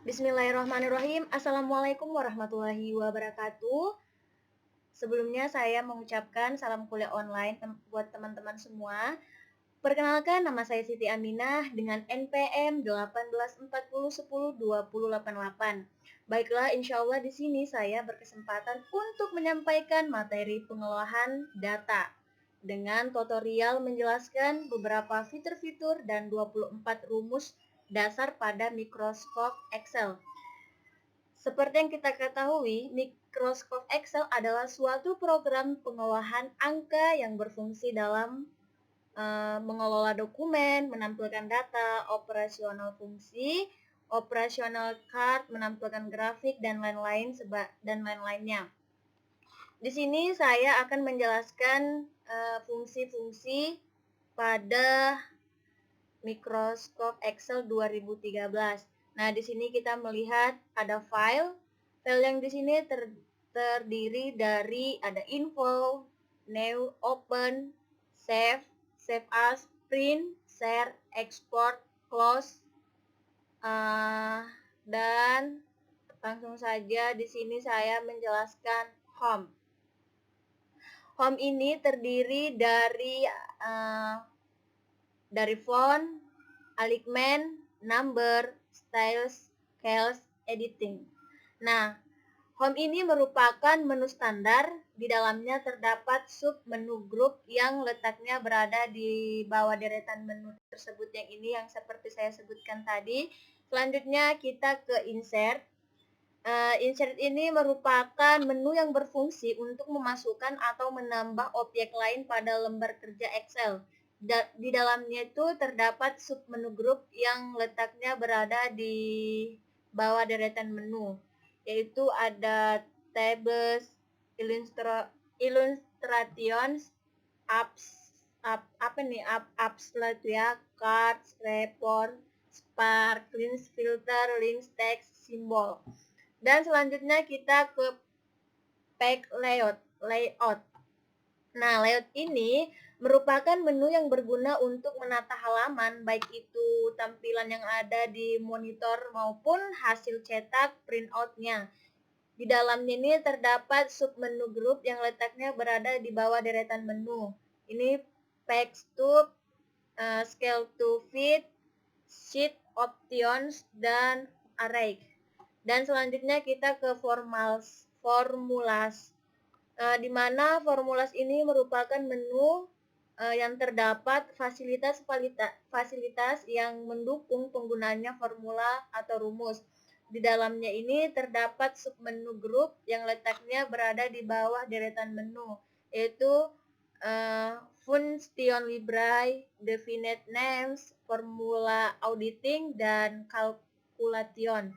Bismillahirrahmanirrahim. Assalamualaikum warahmatullahi wabarakatuh. Sebelumnya saya mengucapkan salam kuliah online buat teman-teman semua. Perkenalkan, nama saya Siti Aminah dengan NPM 1840102088. Baiklah, insya Allah di sini saya berkesempatan untuk menyampaikan materi pengelolaan data dengan tutorial menjelaskan beberapa fitur-fitur dan 24 rumus dasar pada Microsoft Excel. Seperti yang kita ketahui, Microsoft Excel adalah suatu program pengolahan angka yang berfungsi dalam mengelola dokumen, menampilkan data, operasional fungsi, operasional card, menampilkan grafik, dan lain-lainnya. Di sini saya akan menjelaskan fungsi-fungsi pada Microsoft Excel 2013. Nah, di sini kita melihat ada file. File yang di sini terdiri dari ada info, new, open, save, save as, print, share, export, close, dan langsung saja di sini saya menjelaskan home. Home ini terdiri dari font, alignment, number, styles, scales, editing. Nah, home ini merupakan menu standar. Di dalamnya terdapat sub menu grup yang letaknya berada di bawah deretan menu tersebut yang ini yang seperti saya sebutkan tadi. Selanjutnya kita ke insert. Insert ini merupakan menu yang berfungsi untuk memasukkan atau menambah objek lain pada lembar kerja Excel. Di dalamnya itu terdapat sub menu grup yang letaknya berada di bawah deretan menu, yaitu ada tables, illustrations, apps ya, cards, report, spark, links, filter, links, text, simbol. Dan selanjutnya kita ke page layout. Nah, layout ini merupakan menu yang berguna untuk menata halaman, baik itu tampilan yang ada di monitor maupun hasil cetak printout-nya. Di dalamnya ini terdapat sub menu grup yang letaknya berada di bawah deretan menu. Ini page to, scale to fit, sheet options, dan array. Dan selanjutnya kita ke formulas, di mana formulas ini merupakan menu yang terdapat fasilitas yang mendukung penggunaannya formula atau rumus. Di dalamnya ini terdapat submenu grup yang letaknya berada di bawah deretan menu, yaitu function library, definite names, formula auditing, dan calculation.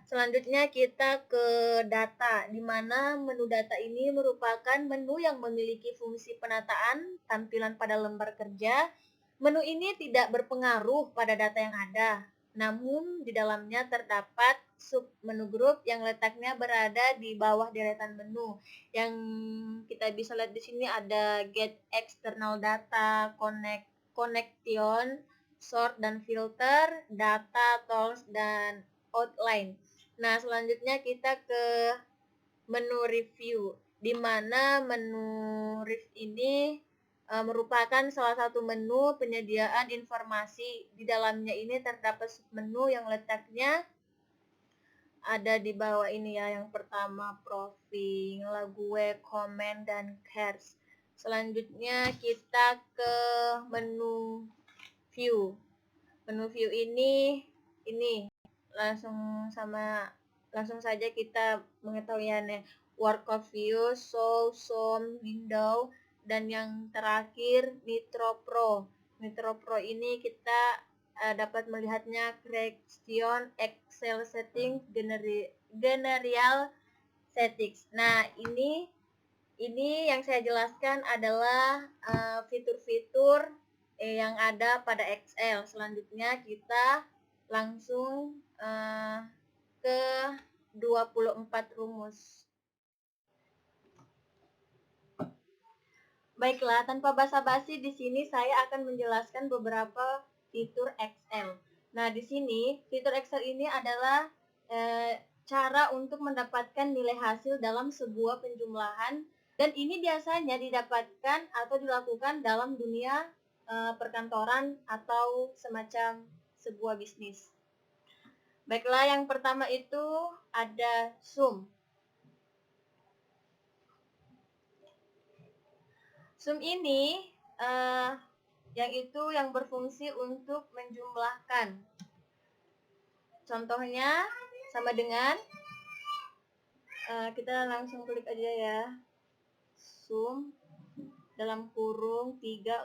Selanjutnya kita ke data, di mana menu data ini merupakan menu yang memiliki fungsi penataan tampilan pada lembar kerja. Menu ini tidak berpengaruh pada data yang ada, namun di dalamnya terdapat sub menu grup yang letaknya berada di bawah deretan menu. Yang kita bisa lihat di sini ada get external data, connection, sort dan filter, data, tools, dan outline. Nah, selanjutnya kita ke menu review, di mana menu review ini merupakan salah satu menu penyediaan informasi. Di dalamnya ini terdapat menu yang letaknya ada di bawah ini ya. Yang pertama profil, lagu, comment, dan cares. Selanjutnya kita ke menu view. Menu view ini langsung saja kita mengetahuinya. Work of view, show, some, window, dan yang terakhir Nitro Pro. Nitro Pro ini kita dapat melihatnya creation, Excel setting, general settings. Nah, ini yang saya jelaskan adalah fitur-fitur yang ada pada Excel. Selanjutnya kita langsung ke 24 rumus. Baiklah, tanpa basa-basi di sini saya akan menjelaskan beberapa fitur Excel. Nah, di sini fitur Excel ini adalah cara untuk mendapatkan nilai hasil dalam sebuah penjumlahan, dan ini biasanya didapatkan atau dilakukan dalam dunia perkantoran atau semacam sebuah bisnis. Baiklah, yang pertama itu ada sum. Sum ini yang berfungsi untuk menjumlahkan. Contohnya sama dengan kita langsung klik aja ya, sum dalam kurung 3.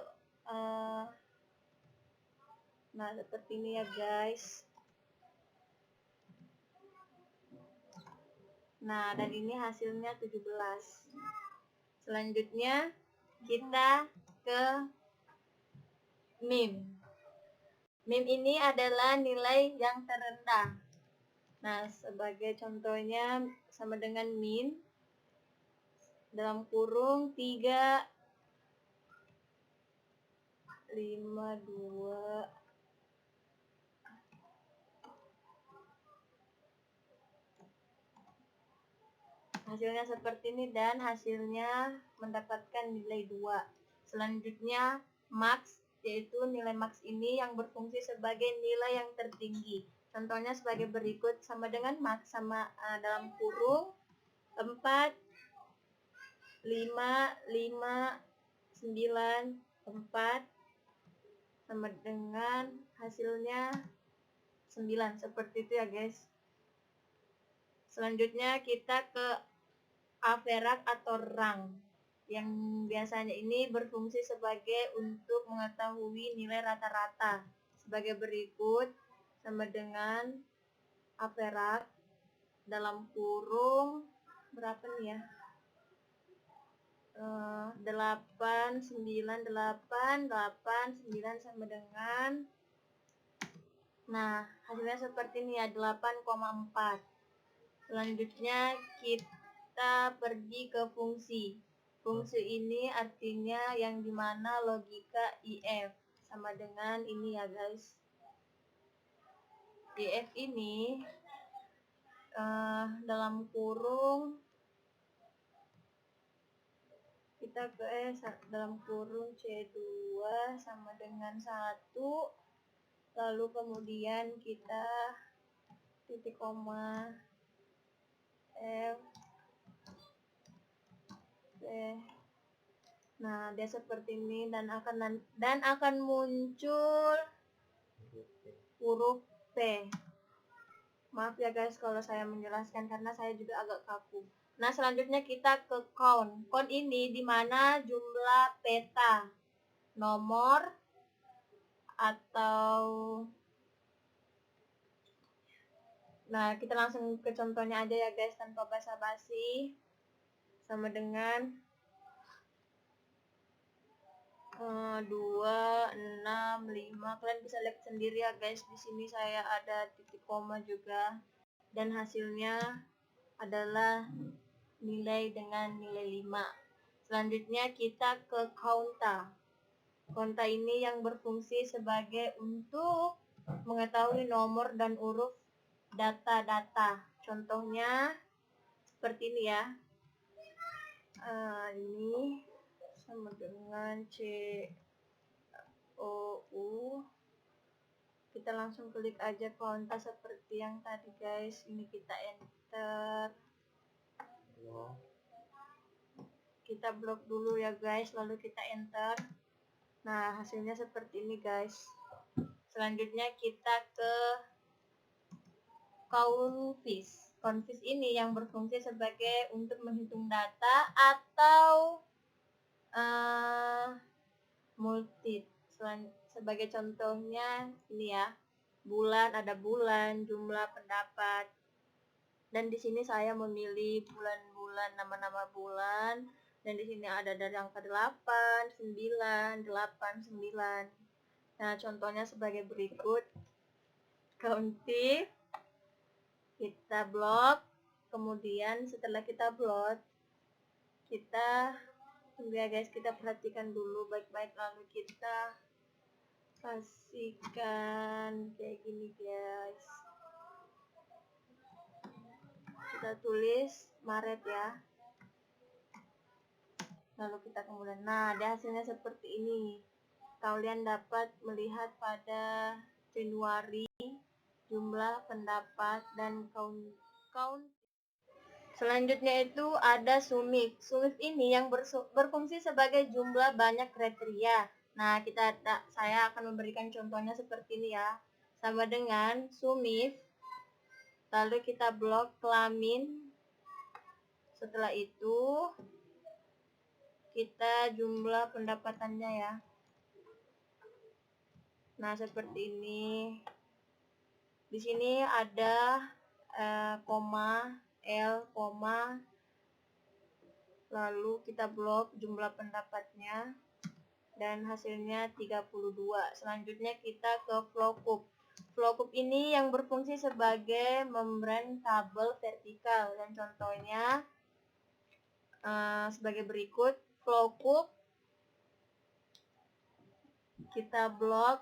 Nah, seperti ini ya guys. Nah, dan ini hasilnya 17. Selanjutnya kita ke min. Min ini adalah nilai yang terendah. Nah, sebagai contohnya sama dengan min dalam kurung 3, 5, 2. Hasilnya seperti ini dan hasilnya mendapatkan nilai 2. Selanjutnya max, yaitu nilai max ini yang berfungsi sebagai nilai yang tertinggi. Contohnya sebagai berikut, sama dengan max sama dalam kurung 4, 5, 5, 9, 4 sama dengan hasilnya 9. Seperti itu ya guys. Selanjutnya kita ke average atau rank, yang biasanya ini berfungsi sebagai untuk mengetahui nilai rata-rata. Sebagai berikut, sama dengan average dalam kurung berapa nih ya, 8, 9, 8, 8, 9 sama dengan, nah hasilnya seperti ini ya, 8,4. Selanjutnya kita pergi ke fungsi. Fungsi ini artinya yang dimana logika if, sama dengan ini ya guys. If ini dalam kurung kita ke dalam kurung C2 sama dengan 1, lalu kemudian kita titik koma F. Nah, dia seperti ini dan akan muncul huruf P. Maaf ya guys kalau saya menjelaskan karena saya juga agak kaku. Nah, selanjutnya kita ke count. Count ini dimana jumlah peta, nomor, atau nah kita langsung ke contohnya aja ya guys tanpa basa-basi. Sama dengan 2, 6, 5. Kalian bisa lihat sendiri ya guys, di sini saya ada titik koma juga dan hasilnya adalah nilai dengan nilai 5. Selanjutnya kita ke counta. Counta ini yang berfungsi sebagai untuk mengetahui nomor dan huruf data-data. Contohnya seperti ini ya. Ini sama dengan COU. Kita langsung klik aja counta seperti yang tadi guys. Ini kita enter. Kita blok dulu ya guys, lalu kita enter. Nah, hasilnya seperti ini guys. Selanjutnya kita ke countfish. Countfish ini yang berfungsi sebagai untuk menghitung data atau multi. Sebagai contohnya ini ya, bulan, ada bulan, jumlah pendapat. Dan di sini saya memilih bulan-bulan, nama-nama bulan. Dan di sini ada dari angka 8, 9, 8, 9. Nah, contohnya sebagai berikut. Countif, kita blok. Kemudian setelah kita blok, kita tunggu ya guys, kita perhatikan dulu baik-baik, lalu kita Pastikan kayak gini guys. Kita tulis Maret ya. Lalu kita kemudian, nah ada hasilnya seperti ini. Kalian dapat melihat pada Januari jumlah pendapat dan count. Selanjutnya itu ada sumif. Sumif ini yang berfungsi sebagai jumlah banyak kriteria. Nah, saya akan memberikan contohnya seperti ini ya. Sama dengan sumif, lalu kita blok kelamin. Setelah itu kita jumlah pendapatannya ya. Nah, seperti ini. Di sini ada koma, L, koma, lalu kita blok jumlah pendapatnya dan hasilnya 32. Selanjutnya kita ke flowcup. Flowcup ini yang berfungsi sebagai membran tabel vertikal dan contohnya sebagai berikut. Flowcup kita blok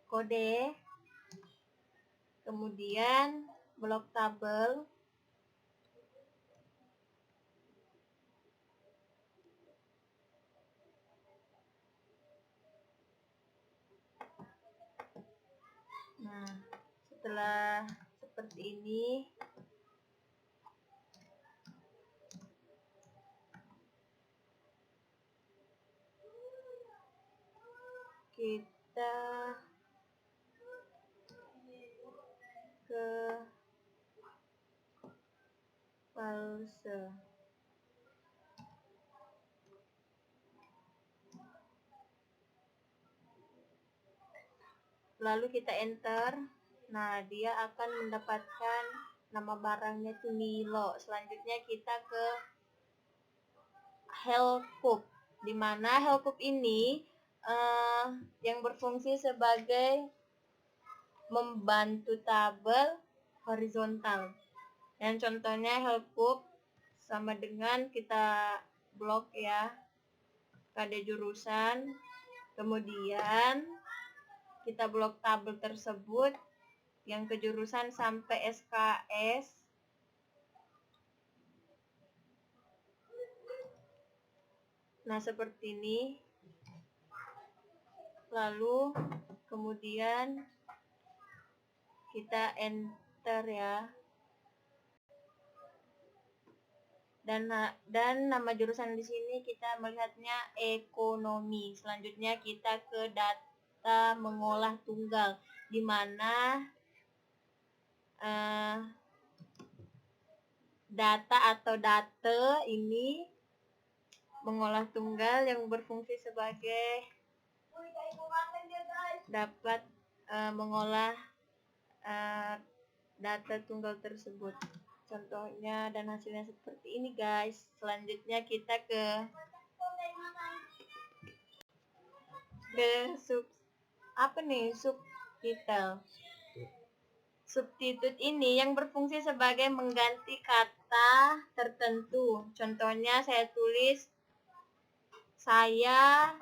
kode, kemudian blok tabel, nah setelah seperti ini kita ke false. Lalu kita enter. Nah, dia akan mendapatkan nama barangnya itu Milo. Selanjutnya kita ke Helcup, di mana Helcup ini yang berfungsi sebagai membantu tabel horizontal. Dan contohnya Helcup sama dengan kita blok ya, pada jurusan, kemudian kita blok tabel tersebut yang ke jurusan sampai SKS. Nah, seperti ini. Lalu kemudian kita enter ya. Dan nama jurusan di sini kita melihatnya ekonomi. Selanjutnya kita ke data mengolah tunggal, di mana data atau data ini mengolah tunggal yang berfungsi sebagai dapat mengolah data tunggal tersebut. Contohnya dan hasilnya seperti ini guys. Selanjutnya kita ke subtitle. Substitute ini yang berfungsi sebagai mengganti kata tertentu. Contohnya saya tulis saya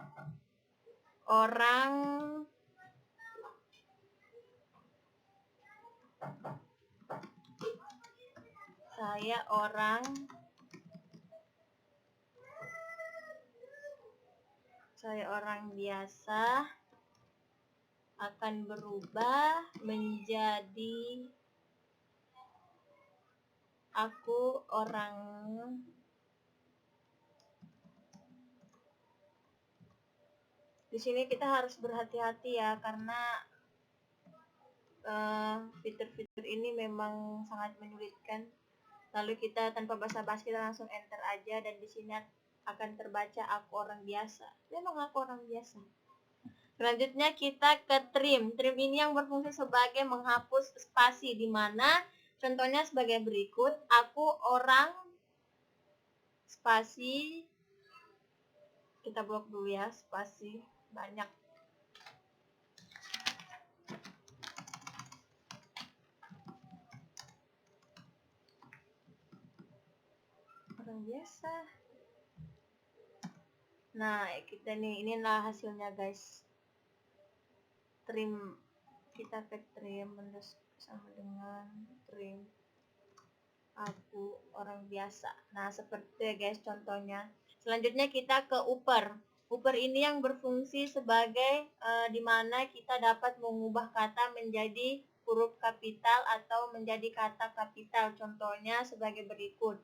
orang biasa akan berubah menjadi aku orang di sini kita harus berhati-hati ya, karena fitur-fitur ini memang sangat menyulitkan. Lalu kita tanpa basa-basi kita langsung enter aja, dan di sini akan terbaca aku orang biasa. Memang aku orang biasa. Selanjutnya kita ke trim. Trim ini yang berfungsi sebagai menghapus spasi, di mana contohnya sebagai berikut. Aku orang spasi, kita blok dulu ya, spasi banyak. Orang biasa. Nah, kita inilah hasilnya guys. trim, kita ke trim sama dengan trim aku orang biasa. Nah, seperti ya guys contohnya. Selanjutnya kita ke upper. Upper ini yang berfungsi sebagai dimana kita dapat mengubah kata menjadi huruf kapital atau menjadi kata kapital. Contohnya sebagai berikut.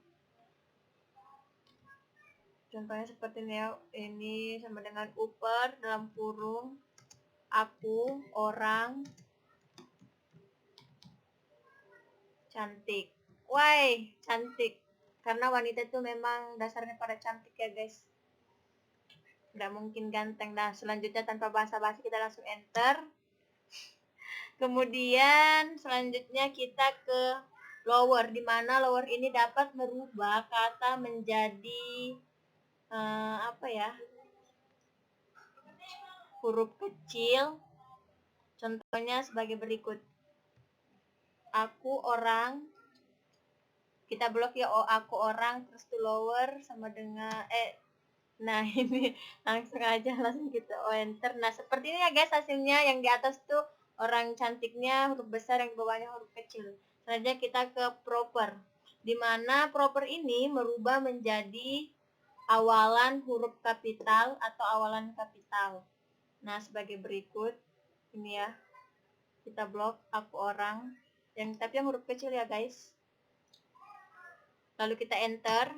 Contohnya seperti ini ya. Ini sama dengan upper dalam kurung aku orang cantik. Why cantik? Karena wanita itu memang dasarnya pada cantik ya guys. Nggak mungkin ganteng. Nah, selanjutnya tanpa basa-basi kita langsung enter. Kemudian selanjutnya kita ke lower, di mana lower ini dapat merubah kata menjadi apa ya, huruf kecil. Contohnya sebagai berikut. Aku orang, kita blok ya, aku orang, terus to lower sama dengan nah ini langsung aja langsung kita enter. Nah seperti ini ya guys hasilnya. Yang di atas tuh orang cantiknya huruf besar, yang bawahnya huruf kecil. Selanjutnya kita ke proper, dimana proper ini merubah menjadi awalan huruf kapital atau awalan kapital. Nah sebagai berikut ini ya, kita blok aku orang, tapi yang huruf kecil ya guys. Lalu kita enter.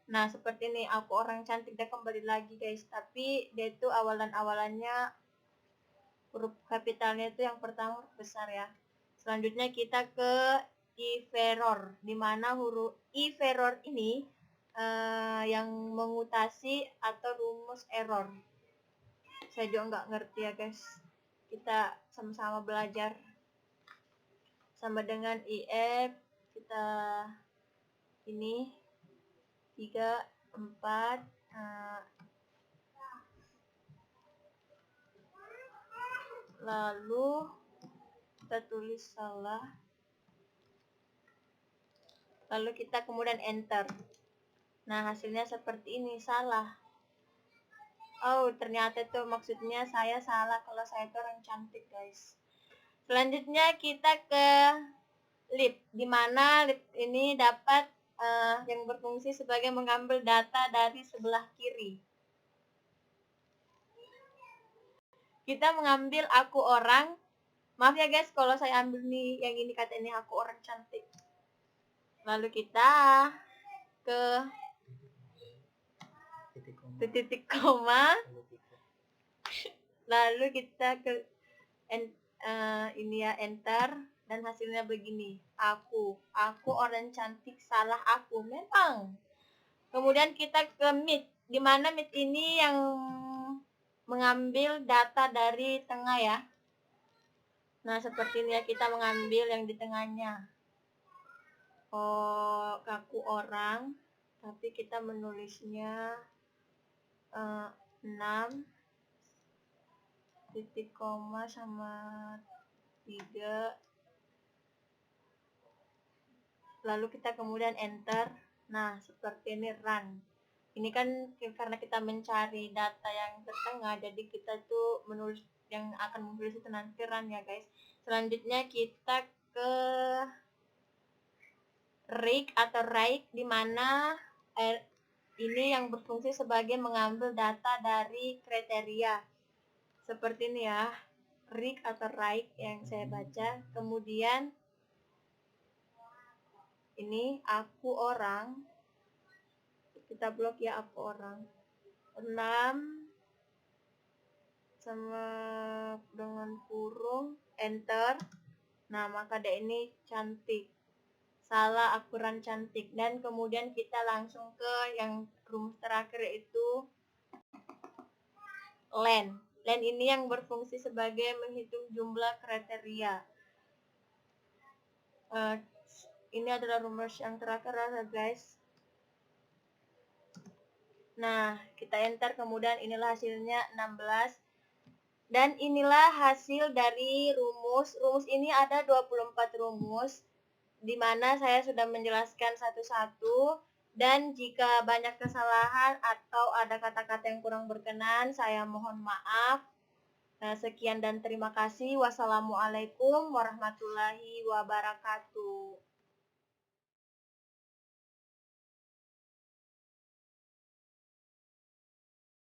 Nah seperti ini, aku orang cantik. Dia kembali lagi guys, tapi dia itu awalannya huruf kapitalnya itu yang pertama huruf besar ya. Selanjutnya kita ke if-error, dimana huruf if-error ini yang mengutasi atau rumus error. Saya juga nggak ngerti ya guys, kita sama-sama belajar. Sama dengan if, kita ini 3, 4, lalu kita tulis salah, lalu kita kemudian enter. Nah hasilnya seperti ini, salah. Oh ternyata itu maksudnya saya salah kalau saya itu orang cantik guys. Selanjutnya kita ke lip, dimana lip ini dapat yang berfungsi sebagai mengambil data dari sebelah kiri. Kita mengambil aku orang, maaf ya guys kalau saya ambil nih yang ini, kata ini aku orang cantik. Lalu kita ke titik koma, lalu kita ke ini ya, enter, dan hasilnya begini, aku orang cantik, salah aku memang. Kemudian kita ke mid, dimana mid ini yang mengambil data dari tengah ya. Nah seperti ini ya, kita mengambil yang di tengahnya. Oh, aku orang, tapi kita menulisnya 6 titik koma sama 3, lalu kita kemudian enter. Nah seperti ini run. Ini kan karena kita mencari data yang tertengah, jadi kita tuh menulis yang akan menulis itu nanti run ya guys. Selanjutnya kita ke rig atau right, dimana ini yang berfungsi sebagai mengambil data dari kriteria. Seperti ini ya, rig atau right yang saya baca. Kemudian ini aku orang, kita blok ya, aku orang 6 sama dengan kurung, enter. Nah maka dia ini cantik, salah, akuran cantik. Dan kemudian kita langsung ke yang rumus terakhir, yaitu len. Len ini yang berfungsi sebagai menghitung jumlah kriteria. Ini adalah rumus yang terakhir ya guys. Nah kita enter, kemudian inilah hasilnya 16. Dan inilah hasil dari rumus. Rumus ini ada 24 rumus, dimana saya sudah menjelaskan satu-satu. Dan jika banyak kesalahan atau ada kata-kata yang kurang berkenan, saya mohon maaf. Nah, sekian dan terima kasih. Wassalamualaikum warahmatullahi wabarakatuh.